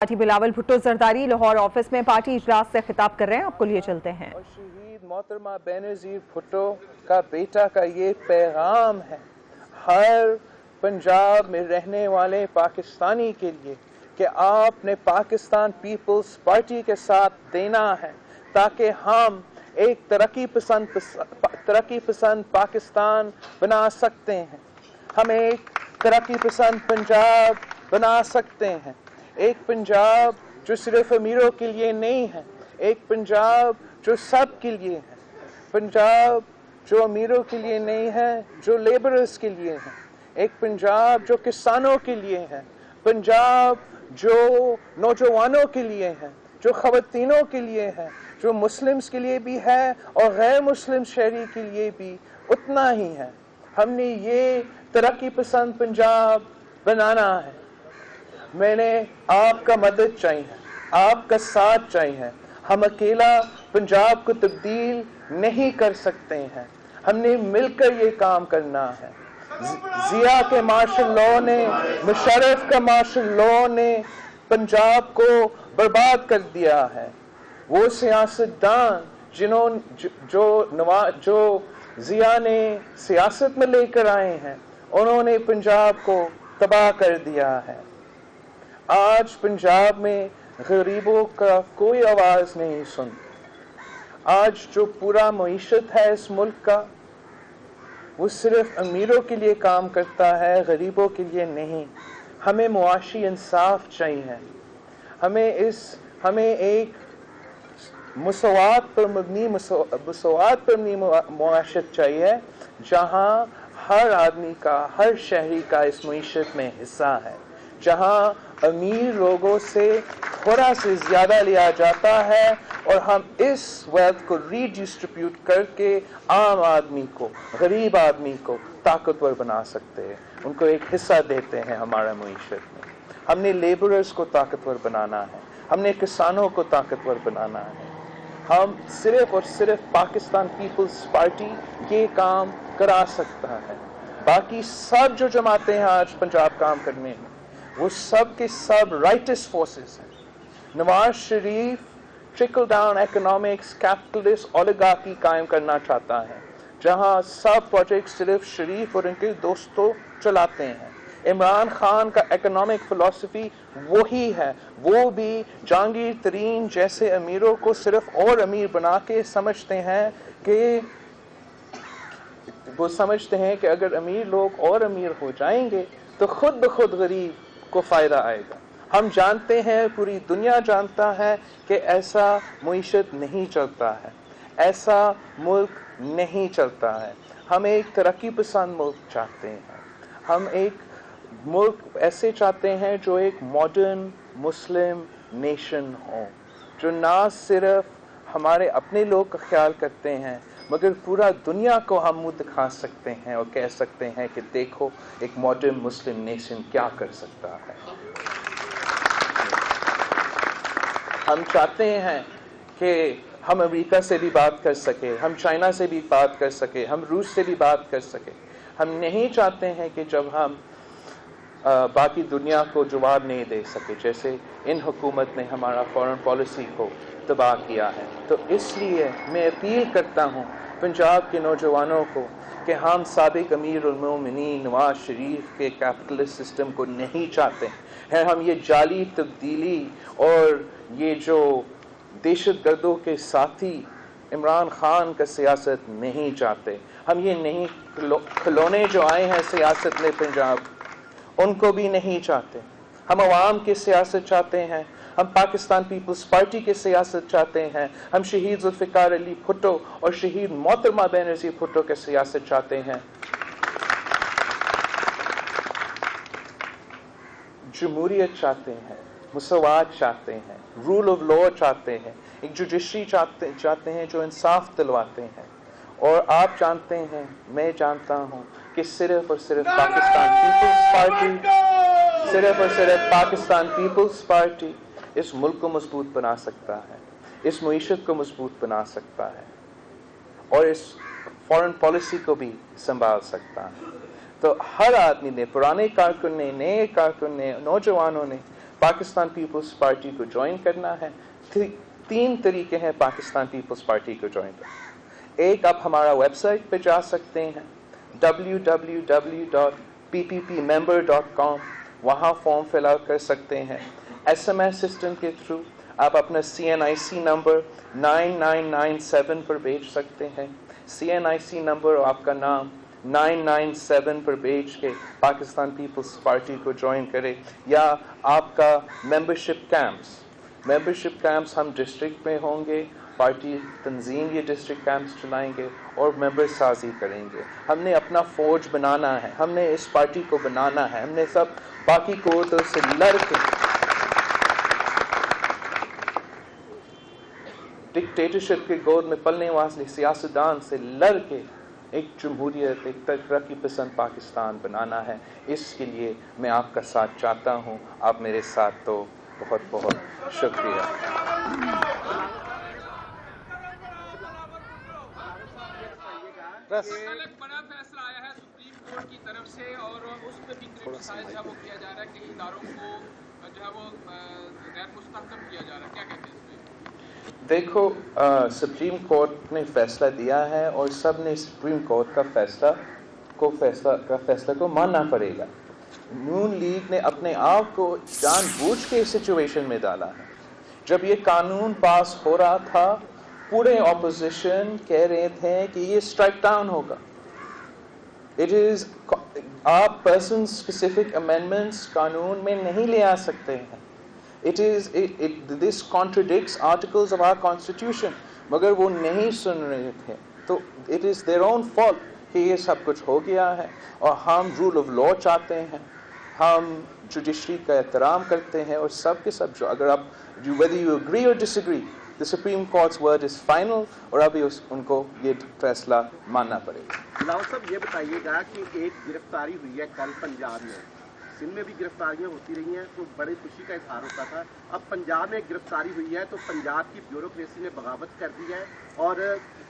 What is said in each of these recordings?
Party Bilawal Bhutto Zardari Lahore office में party इजलास से खिताब कर रहे हैं, आपको लिए चलते हैं। और शहीद मोहतरमा बेनज़ीर भुट्टो का बेटा का ये पैगाम है हर पंजाब में रहने वाले पाकिस्तानी के लिए कि आपने पाकिस्तान पीपल्स पार्टी के साथ देना है ताकि हम एक तरक्की पसंद पाकिस्तान बना सकते हैं। हम एक तरक्की पसंद पंजाब बना सकते हैं। एक पंजाब जो सिर्फ अमीरों के लिए नहीं है, एक पंजाब जो सब के लिए है, पंजाब जो अमीरों के लिए नहीं है, जो लेबरर्स के लिए है, एक पंजाब जो किसानों के लिए है, पंजाब जो नौजवानों के लिए है, जो ख़वातीनों के लिए है, जो मुस्लिम्स के लिए भी है और गैर मुस्लिम शहरी के लिए भी उतना ही है। हमने ये तरक्की पसंद पंजाब बनाना है। मैंने आपका मदद चाहिए, आपका साथ चाहिए। हम अकेला पंजाब को तब्दील नहीं कर सकते हैं, हमने मिलकर ये काम करना है। जिया के मार्शल लॉ ने, मुशर्रफ का मार्शल लॉ ने पंजाब को बर्बाद कर दिया है। वो सियासतदान जो जिया ने सियासत में लेकर आए हैं, उन्होंने पंजाब को तबाह कर दिया है। आज पंजाब में गरीबों का कोई आवाज़ नहीं सुन। आज जो पूरा मईशत है इस मुल्क का, वो सिर्फ अमीरों के लिए काम करता है, गरीबों के लिए नहीं। हमें मुआशी इंसाफ चाहिए। हमें एक मसवात पर मबनी मुआशरत चाहिए जहाँ हर आदमी का, हर शहरी का इस मईशत में हिस्सा है, जहाँ अमीर लोगों से थोड़ा से ज़्यादा लिया जाता है और हम इस वेल्थ को रीडिस्ट्रीब्यूट करके आम आदमी को, गरीब आदमी को ताकतवर बना सकते हैं, उनको एक हिस्सा देते हैं हमारा मईशत में। हमने लेबरर्स को ताकतवर बनाना है, हमने किसानों को ताकतवर बनाना है। हम सिर्फ और सिर्फ पाकिस्तान पीपल्स पार्टी ये काम करा सकता है। बाकी सब जो जमाते हैं आज पंजाब काम करने में, वो सब के सब राइटिस्ट फोर्सेस हैं। Nawaz Sharif trickle down economics, capitalist oligarchy कायम करना चाहता है, जहां सब प्रोजेक्ट सिर्फ शरीफ और उनके दोस्तों चलाते हैं। इमरान खान का इकोनॉमिक फिलॉसफी वही है, वो भी जहांगीर तरीन जैसे अमीरों को सिर्फ और अमीर बना के समझते हैं कि अगर अमीर लोग और अमीर हो जाएंगे तो खुद ब खुद गरीब को फ़ायदा आएगा। हम जानते हैं, पूरी दुनिया जानता है कि ऐसा मईशत नहीं चलता है, ऐसा मुल्क नहीं चलता है। हम एक तरक्की पसंद मुल्क चाहते हैं। हम एक मुल्क ऐसे चाहते हैं जो एक मॉडर्न मुस्लिम नेशन हो, जो ना सिर्फ हमारे अपने लोग का ख्याल करते हैं, मगर पूरा दुनिया को हम मुंह दिखा सकते हैं और कह सकते हैं कि देखो एक मॉडर्न मुस्लिम नेशन क्या कर सकता है। हम चाहते हैं कि हम अमेरिका से भी बात कर सके, हम चाइना से भी बात कर सके, हम रूस से भी बात कर सके। हम नहीं चाहते हैं कि जब हम बाकी दुनिया को जवाब नहीं दे सके, जैसे इन हुकूमत ने हमारा फॉरेन पॉलिसी को तबाह किया है। तो इसलिए मैं अपील करता हूँ पंजाब के नौजवानों को कि हम साबिक अमीर उल मोमिनीन नवाज शरीफ के कैपिटलिस्ट सिस्टम को नहीं चाहते हैं। हम ये जाली तब्दीली और ये जो दहशतगर्दों के साथी इमरान खान का सियासत नहीं चाहते। हम ये नहीं खिलौने जो आए हैं सियासत में पंजाब, उनको भी नहीं चाहते। हम अवाम की सियासत चाहते हैं, हम पाकिस्तान पीपल्स पार्टी की सियासत चाहते हैं, हम शहीद जुल्फ़िकार अली भुट्टो और शहीद मोहतरमा बेनज़ीर भुट्टो की सियासत चाहते हैं। जमहूरियत चाहते हैं, मुसवात चाहते हैं, रूल ऑफ लॉ चाहते हैं, एक जुडिशरी चाहते हैं जो इंसाफ दिलवाते हैं। और आप जानते हैं, मैं जानता हूँ कि सिर्फ और सिर्फ पाकिस्तान पीपल्स पार्टी इस मुल्क को मजबूत बना सकता है, इस मईशत को मजबूत बना सकता है और इस फॉरेन पॉलिसी को भी संभाल सकता है। तो हर आदमी ने, पुराने कारकुन ने, नए कारकुन ने, नौजवानों ने پاکستان پیپلز پارٹی کو جوائن کرنا ہے، 3 طریقے ہیں پاکستان پیپلز پارٹی کو جوائن کرنا۔ ایک، آپ ہمارا ویب سائٹ پہ جا سکتے ہیں www.pppmember.com، وہاں فارم فل آؤٹ کر سکتے ہیں۔ SMS سسٹم کے تھرو آپ اپنا CNIC نمبر 9997 پر بھیج سکتے ہیں۔ CNIC نمبر اور آپ کا نام 997 پر بھیج کے پاکستان پیپلز پارٹی کو جوائن کرے۔ یا آپ کا ممبرشپ کیمپس ہم ڈسٹرکٹ میں ہوں گے، پارٹی تنظیم یہ ڈسٹرکٹ کیمپس چلائیں گے اور ممبر سازی کریں گے۔ ہم نے اپنا فوج بنانا ہے، ہم نے اس پارٹی کو بنانا ہے، ہم نے سب باقی قوتوں سے لڑ کے، ڈکٹیٹرشپ کے گود میں پلنے والے سیاستدان سے لڑ کے ایک جمہوریت، ایک ترقی پسند پاکستان بنانا ہے۔ اس کے لیے میں آپ کا ساتھ چاہتا ہوں، آپ میرے ساتھ تو بہت بہت شکریہ۔ کل ایک بڑا فیصلہ آیا ہے سپریم کورٹ کی طرف سے اور اس پہ بھی کرٹیسائز جو ہے وہ کیا جا رہا ہے کہ اداروں کو جو ہے وہ غیر مستحکم کیا جا رہا ہے، کیا کہتے ہیں اس پہ؟ دیکھو، سپریم کورٹ نے فیصلہ دیا ہے اور سب نے سپریم کورٹ کا فیصلہ کو ماننا پڑے گا۔ نون لیگ نے اپنے آپ کو جان بوجھ کے اس سچویشن میں ڈالا ہے۔ جب یہ قانون پاس ہو رہا تھا، پورے اپوزیشن کہہ رہے تھے کہ یہ اسٹرائک ڈاؤن ہوگا۔ آپ پرسن اسپیسیفک امینڈمنٹس قانون میں نہیں لے آ سکتے ہیں۔ This contradicts articles of our constitution، مگر وہ نہیں سن رہے تھے، تو it is their own fault کہ یہ سب کچھ ہو گیا ہے۔ اور ہم رول آف لا چاہتے ہیں، ہم جوڈیشری کا احترام کرتے ہیں، اور سب کے سب جو اگر آپ whether you agree or disagree، the Supreme Court's word is final، اور ابھی ان کو یہ فیصلہ ماننا پڑے گا۔ بلاول صاحب یہ بتائیے گا کہ ایک گرفتاری ہوئی ہے کل پنجاب میں، سندھ میں بھی گرفتاریاں ہوتی رہی ہیں تو بڑی خوشی کا اظہار ہوتا تھا، اب پنجاب میں ایک گرفتاری ہوئی ہے تو پنجاب کی بیوروکریسی نے بغاوت کر دی ہے اور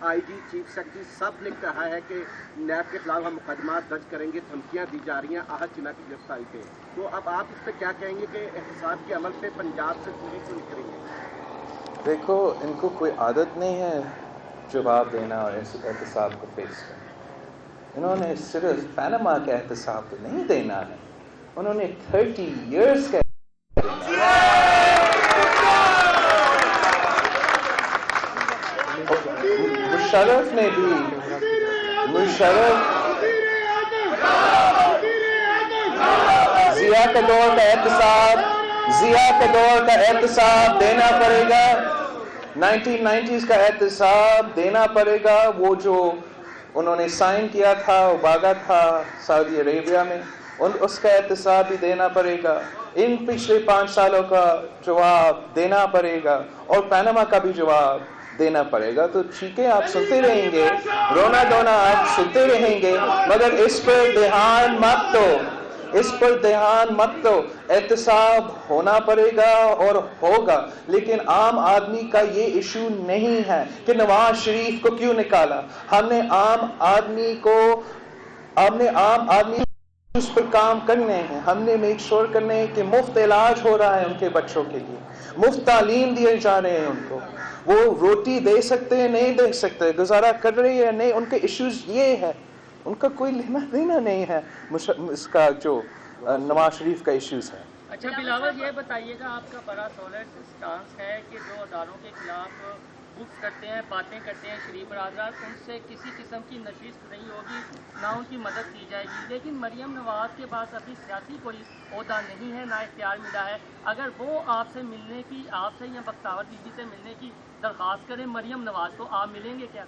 IG چیف سیکرٹری سب نے کہا ہے کہ نیب کے خلاف ہم مقدمات درج کریں گے، دھمکیاں دی جا رہی ہیں احد جناح کی گرفتاری پہ، تو اب آپ اس پہ کیا کہیں گے کہ احتساب کے عمل پہ پنجاب سے پوری کیوں نہیں کریں گے؟ دیکھو، ان کو کوئی عادت نہیں ہے جواب دینا اور احتساب کو فیس کرنا۔ انہوں نے صرف پیناما کا احتساب تو نہیں دینا ہے، انہوں نے 30 years کا مشرف نے بھی ضیاء کا دور کا احتساب دینا پڑے گا، 1990s کا احتساب دینا پڑے گا۔ وہ جو انہوں نے سائن کیا تھا، وہ بھاگا تھا سعودی عربیہ میں، اس کا احتساب بھی دینا پڑے گا۔ ان پچھلے 5 سالوں کا جواب دینا پڑے گا اور پیناما کا بھی جواب دینا پڑے گا۔ تو ٹھیک ہے، آپ سنتے رہیں گے، رونا دھونا آپ سنتے رہیں گے، مگر اس پر دھیان مت دو۔ احتساب ہونا پڑے گا اور ہوگا، لیکن عام آدمی کا یہ ایشو نہیں ہے کہ نواز شریف کو کیوں نکالا۔ ہم نے عام آدمی اس پر کام کرنے ہیں، ہم نے میک شور کرنے ہیں کہ مفت علاج ہو رہا ہے ان کے بچوں کے لیے، مفت تعلیم دیے جا رہے ہیں ان کو، وہ روٹی دے سکتے ہیں نہیں دے سکتے، گزارا کر رہی ہے نہیں، ان کے ایشوز یہ ہے، ان کا کوئی لینا دینا نہیں ہے اس کا جو نواز شریف کا ایشوز ہے۔ اچھا بلاول، یہ بتائیے گا آپ کا بڑا سالڈ اسٹانس ہے کہ جو اداروں کے خلاف گفت کرتے ہیں، باتیں کرتے ہیں شریف برادران، ان سے کسی قسم کی نشست نہیں ہوگی، نہ ان کی مدد کی جائے گی، لیکن مریم نواز کے پاس ابھی سیاسی کوئی عہدہ نہیں ہے، نہ اختیار ملا ہے، اگر وہ آپ سے یا بختیار بی بی سے ملنے کی درخواست کریں مریم نواز کو، آپ ملیں گے کیا؟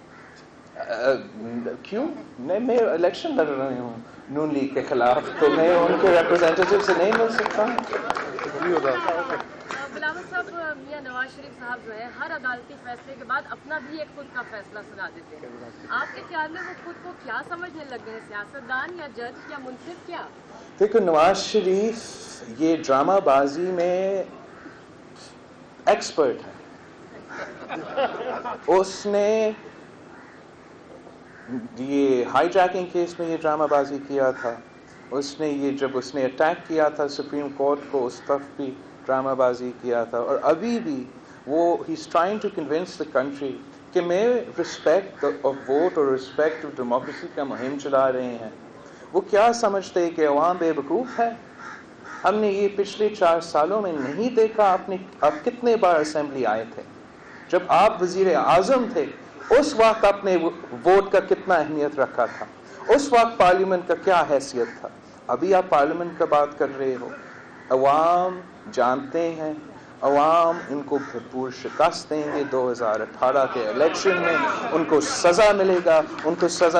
کیوں؟ میں الیکشن لڑ رہی ہوں نون لیگ کے خلاف، تو میں ان کے ریپرزینٹیو سے نہیں مل سکتا۔ بلاول صاحب، میاں نواز شریف صاحب جو ہے ہر عدالتی فیصلے کے بعد اپنا بھی ایک خود کا فیصلہ سنا دیتے ہیں، آپ کے خیال میں وہ خود کو کیا سمجھنے لگ گئے ہیں، سیاستدان یا جج یا منصف کیا؟ دیکھو، نواز شریف یہ ڈرامہ بازی میں ایکسپرٹ ہے۔ اس نے یہ ہائی جیکنگ کیس میں یہ ڈرامہ بازی کیا تھا، جب اس نے اٹیک کیا تھا سپریم کورٹ کو، اس وقت بھی ड्रामा बाजी किया था, और अभी भी वो ही is trying to convince the country कि मैं रिस्पेक्ट ऑफ वोट और रिस्पेक्ट ऑफ डेमोक्रेसी का मुहिम चला रहे हैं। वो क्या समझते हैं कि अवाम बेवकूफ़ है? हमने ये पिछले 4 सालों में नहीं देखा। आप कितने बार असेंबली आए थे? जब आप वजीर आज़म थे उस वक्त आपने वोट का कितना अहमियत रखा था? उस वक्त पार्लियामेंट का क्या हैसियत था? अभी आप पार्लियामेंट का बात कर रहे हो। अवाम जानते हैं, अवाम इनको भरपूर शिकस्त देंगे 2018 के इलेक्शन में। उनको सज़ा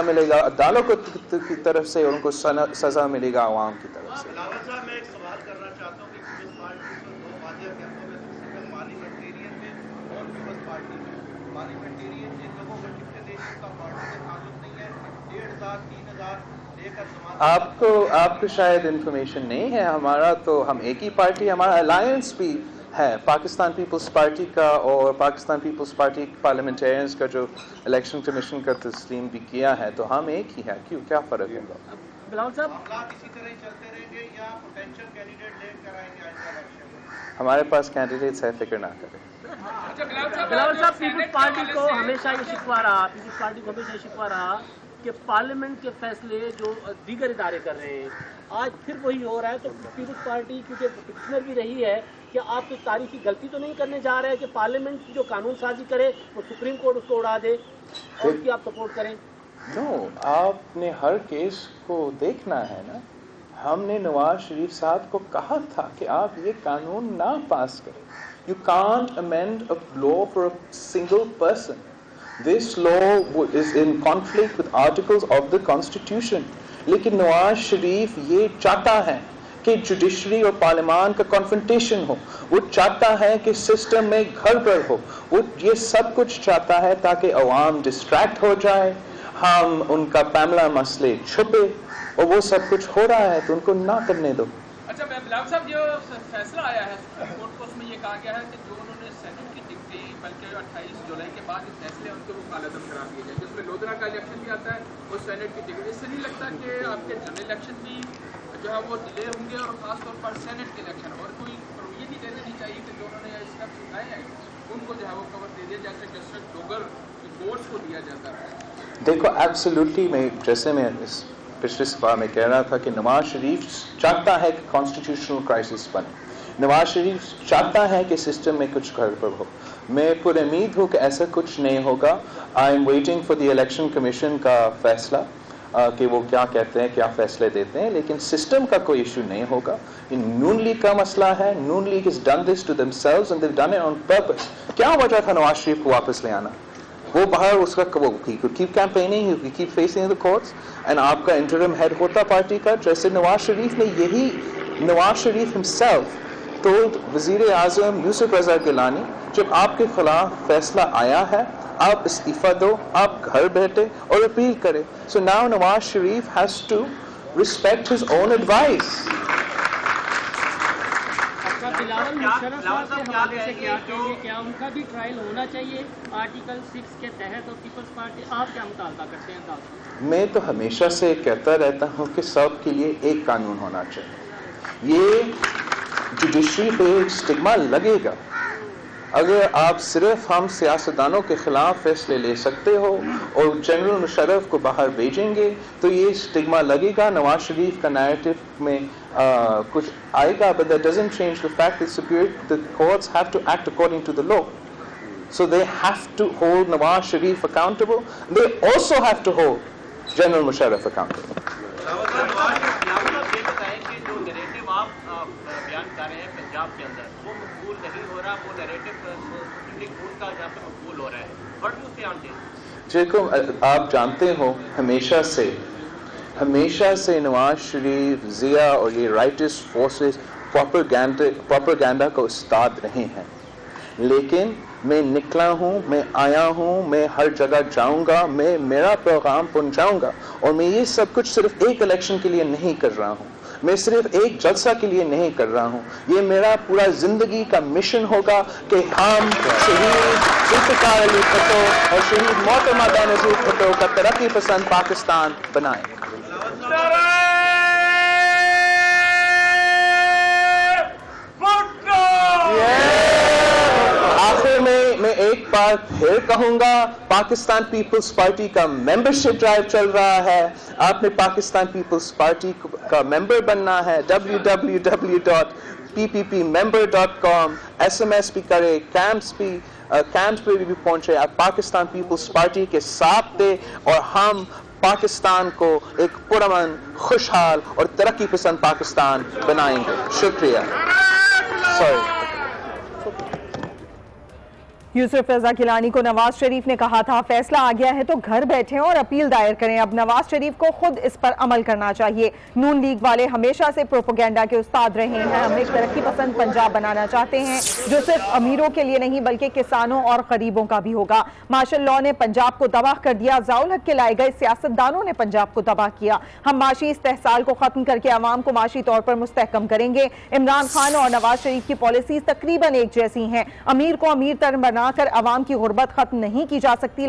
मिलेगा अदालतों की तरफ से, उनको सज़ा मिलेगा अवाम की तरफ से। बिलावल साहब, मैं एक सवाल करना चाहता हूँ कि पीपल्स पार्टी को 2 वादिया कैंपों में सबसे कम पार्लियामेंटेरियन में और पीपल्स पार्टी में पार्लियामेंटेरियन जिन लोगों को टिकट देने का पार्टी से ताल्लुक नहीं है, 1,500 3,000 लेकर आपको शायद इन्फॉर्मेशन नहीं है। हमारा तो हम एक ही पार्टी, हमारा अलायंस भी है पाकिस्तान पीपल्स पार्टी का, और पाकिस्तान पीपल्स पार्टी पार्लियामेंटेरियंस का जो इलेक्शन कमीशन का तस्लीम भी किया है, तो हम एक ही है। क्यों, क्या फ़र्क होगा? बिलावल साहब, मामलात इसी तरह ही चलते रहेंगे या पोटेंशियल कैंडिडेट लेकर आएंगे आइंदा इलेक्शन में? हमारे पास कैंडिडेट्स है, फिक्र ना करें। बिलावल साहब, पीपल्स पार्टी को हमेशा ये शिकवा रहा कि पार्लियामेंट के फैसले जो दीगर इदारे कर रहे हैं, आज फिर वही हो रहा है। तो पीपल्स पार्टी क्योंकि पिटिशनर भी रही है कि आप कोई तारीखी गलती तो नहीं करने जा रहे हैं कि पार्लियामेंट की जो कानून साजी करे वो सुप्रीम कोर्ट उसको उड़ा दे और उसकी आप सपोर्ट करें? आपने हर केस को देखना है ना। हमने नवाज शरीफ साहब को कहा था कि आप ये कानून ना पास करें। You can't amend a law for a single person. This law is in conflict with articles of the Constitution. लेकिन नवाज शरीफ ये चाहता है कि जुडिशरी और पार्लियामान का कॉन्फ्रंटेशन हो। वो चाहता है कि सिस्टम में गड़बड़ हो। वो ये सब कुछ चाहता है ताकि अवाम डिस्ट्रैक्ट हो जाए, हम उनका पैमला मसले छुपे, और वो सब कुछ हो रहा है, तो उनको ना करने दो। अच्छा, बिलावल साहब, जो फैसला आया है सुप्रीम कोर्ट को, उसमें ये कहा गया है कि जो उन्होंने सेनेट की टिकटें बल्कि 28 जुलाई के बाद जो फैसले उनके वो कालादम करा दिए जाए, जिसमें लोधरा का इलेक्शन भी आता है और सेनेट की टिकट। इससे नहीं लगता कि आपके जनरल इलेक्शन भी जो है वो डिले होंगे, और खासतौर पर सेनेट के इलेक्शन? और कोई ये नहीं दे देनी चाहिए कि जो उन्होंने स्टेप्स उठाए हैं उनको जो है वो कवर दे दिया, जैसे जस्टिस डोगर कोर्ट्स को दिया जाता है? देखो, एब्सोल्युटली, जैसे मैं पिछले सप्ताह में कह रहा था कि नवाज शरीफ चाहता है कि कॉन्स्टिट्यूशनल क्राइसिस बने। नवाज शरीफ चाहता है कि सिस्टम में कुछ गड़बड़ हो। मैं पूरी उम्मीद हूँ कि ऐसा कुछ नहीं होगा। I am waiting for the election commission का फैसला कि वो क्या कहते हैं, क्या फैसले देते हैं, लेकिन सिस्टम का कोई इशू नहीं होगा। ये नून लीग का मसला है। Noon League is done this to themselves and they have done it on purpose. क्या वजह था नवाज शरीफ को वापस ले आना? वो बाहर उसका he could keep campaigning, he could keep facing the courts, and आपका interim head होता पार्टी का, जैसे नवाज शरीफ ने नवाज शरीफ himself told वजीर आज़म यूसुफ रज़ा गिलानी, जब आपके खिलाफ फैसला आया है आप इस्तीफा दो, आप घर बैठे और अपील करें। So now Nawaz Sharif has to respect his own advice. Bilawal Musharraf साहब के हवाले से क्या कहेंगे? क्या उनका भी ट्रायल होना चाहिए आर्टिकल 6 के तहत? और पीपल्स पार्टी आप क्या मुतालबा करते हैं? मैं तो हमेशा से कहता रहता हूँ कि सब के लिए एक कानून होना चाहिए। ये जुडिशरी पे स्टिग्मा लगेगा अगर आप सिर्फ हम सियासतदानों के खिलाफ फैसले ले सकते हो और जनरल मुशर्रफ को बाहर भेजेंगे, तो ये स्टिग्मा लगेगा। नवाज शरीफ का नैरेटिव में कुछ आएगा, but that doesn't change the fact that the courts have to act according to the law. So they have to hold Nawaz Sharif accountable. They also have to hold General Musharraf accountable. बयान कर रहे हैं पंजाब के अंदर, वो मकबूल नहीं हो रहा, वो नैरेटिव सुप्रीम कोर्ट का जहाँ पे मकबूल हो रहा है। व्हाट डू यू से ऑन दिस? आप जानते हो हमेशा से नवाज शरीफ, जिया और ये राइटिस्ट फोर्सेस प्रोपेगेंडा का उस्ताद रहे हैं। लेकिन मैं निकला हूँ, मैं आया हूँ, मैं हर जगह जाऊँगा, मैं मेरा पैगाम पहुँचाऊँगा, और मैं ये सब कुछ सिर्फ एक इलेक्शन के लिए नहीं कर रहा हूँ, मैं सिर्फ एक जलसा के लिए नहीं कर रहा हूँ। ये मेरा पूरा जिंदगी का मिशन होगा कि हम शहीद जुल्फ़िकार अली भुट्टो और शहीद मोहतरमा बेनज़ीर भुट्टो का तरक्की पसंद पाकिस्तान बनाएं। भुट्टो एक बार फिर कहूंगा, पाकिस्तान पीपल्स पार्टी का मेंबरशिप ड्राइव चल रहा है। आपने पाकिस्तान पीपल्स पार्टी का मेंबर बनना है। www.pppmember.com, SMS भी करें, कैंप्स पे भी पहुंचे। आप पाकिस्तान पीपल्स पार्टी के साथ थे और हम पाकिस्तान को एक पुरअमन, खुशहाल और तरक्की पसंद पाकिस्तान बनाएंगे। शुक्रिया। यूसुफ रजा गिलानी को नवाज शरीफ ने कहा था, फैसला आ गया है तो घर बैठे और अपील दायर करें। अब नवाज शरीफ को खुद इस पर अमल करना चाहिए। नून लीग वाले हमेशा से प्रोपेगेंडा के उस्ताद रहे हैं। हम एक तरक्की पसंद पंजाब बनाना चाहते हैं जो सिर्फ अमीरों के लिए नहीं बल्कि किसानों और गरीबों का भी होगा। मार्शल लॉ ने पंजाब को तबाह कर दिया। ज़ियाउल हक के लाए गए सियासतदानों ने पंजाब को तबाह किया। हम माशी इस्तेहसाल को खत्म करके अवाम को माशी तौर पर मुस्तहकम करेंगे। इमरान खान और नवाज शरीफ की पॉलिसीज तकरीबन एक जैसी हैं। अमीर को अमीर तर बनाकर अवाम की गुर्बत खत्म नहीं की जा सकती।